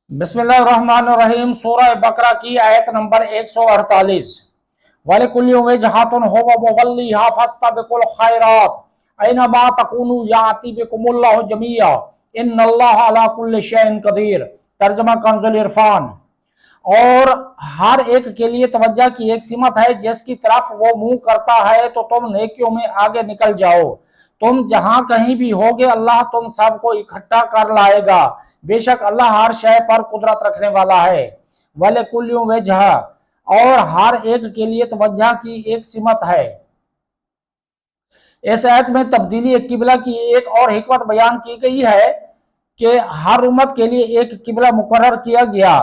بسم اللہ الرحمن الرحیم۔ سورہ بقرہ کی آیت نمبر 148۔ وَلِكُلِّ وِجْهَةٌ هُوَ مُوَلِّيهَا فَاسْتَبِقُوا الْخَيْرَاتِ أَيْنَمَا تَكُونُوا يَأْتِ بِكُمُ اللَّهُ جَمِيعًا إِنَّ اللَّهَ عَلَى كُلِّ شَيْءٍ قَدِيرٌ۔ ترجمہ کنز العرفان۔ اور ہر ایک کے لیے توجہ کی ایک سمت ہے جس کی طرف وہ منہ کرتا ہے تو تم نیکیوں میں آگے نکل جاؤ۔ تم جہاں کہیں بھی ہوگے اللہ تم سب کو اکٹھا کر لائے گا، بے شک اللہ ہر شے پر قدرت رکھنے والا ہے۔ وَلِكُلِّ وِجْهَةٌ، اور ہر ایک کے لیے توجہ کی ایک سمت ہے۔ اس آیت میں تبدیلی قبلہ کی ایک اور حکمت بیان کی گئی ہے کہ ہر امت کے لیے ایک قبلہ مقرر کیا گیا،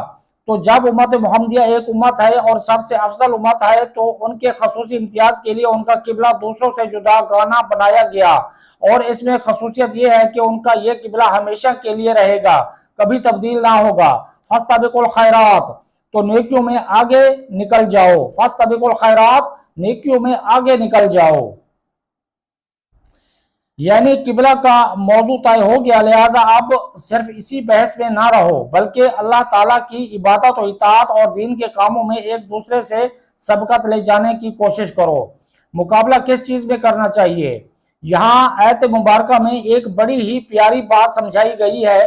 تو جب امت محمدیہ ایک امت ہے اور سب سے افضل امت ہے تو ان کے خصوصی امتیاز کے لیے ان کا قبلہ دوسروں سے جدا گانا بنایا گیا، اور اس میں خصوصیت یہ ہے کہ ان کا یہ قبلہ ہمیشہ کے لیے رہے گا، کبھی تبدیل نہ ہوگا۔ فَاسْتَبِقُوا الْخَيْرَاتِ، تو نیکیوں میں آگے نکل جاؤ۔ فَاسْتَبِقُوا الْخَيْرَاتِ، نیکیوں میں آگے نکل جاؤ، یعنی قبلہ کا موضوع طے ہو گیا، لہٰذا اب صرف اسی بحث میں نہ رہو بلکہ اللہ تعالیٰ کی عبادت و اطاعت اور دین کے کاموں میں ایک دوسرے سے سبقت لے جانے کی کوشش کرو۔ مقابلہ کس چیز میں کرنا چاہیے؟ یہاں آیت مبارکہ میں ایک بڑی ہی پیاری بات سمجھائی گئی ہے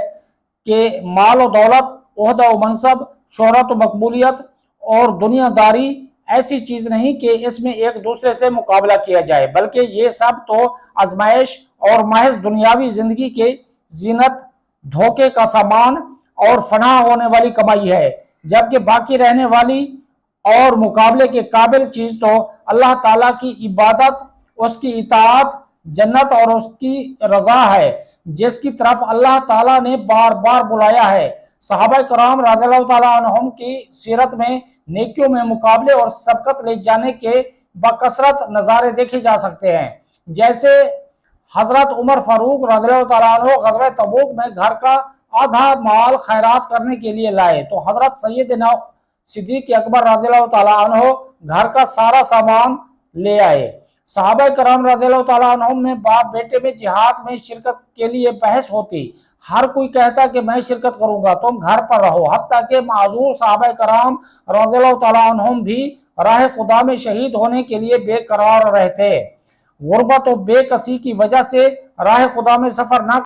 کہ مال و دولت، عہدہ و منصب، شہرت و مقبولیت اور دنیا داری ایسی چیز نہیں کہ اس میں ایک دوسرے سے مقابلہ کیا جائے، بلکہ یہ سب تو آزمائش اور محض دنیاوی زندگی کے زینت، دھوکے کا سامان اور فنا ہونے والی کمائی ہے، جبکہ باقی رہنے والی اور مقابلے کے قابل چیز تو اللہ تعالیٰ کی عبادت، اس کی اطاعت، جنت اور اس کی رضا ہے، جس کی طرف اللہ تعالیٰ نے بار بار بلایا ہے۔ صحابہ کرام رضی اللہ تعالیٰ عنہم کی سیرت میں نیکیوں میں مقابلے اور سبقت لے جانے کے بکثرت نظارے دیکھے جا سکتے ہیں، جیسے حضرت عمر فاروق رضی اللہ تعالیٰ عنہ غزوہ تبوک میں گھر کا آدھا مال خیرات کرنے کے لیے لائے تو حضرت سیدنا صدیق اکبر رضی اللہ تعالیٰ عنہ گھر کا سارا سامان لے آئے۔ صحابہ کرام رضی اللہ تعالیٰ عنہم میں باپ بیٹے میں جہاد میں شرکت کے لیے بحث ہوتی، ہر کوئی کہتا کہ میں شرکت کروں گا، تم گھر پر رہو، حتیٰ کہ معذور صحابہ کرام رضی اللہ تعالیٰ عنہم بھی راہ خدا میں شہید ہونے کے لیے بے قرار رہتے۔ غربت و بے کسی کی وجہ سے راہ خدا میں سفر نہ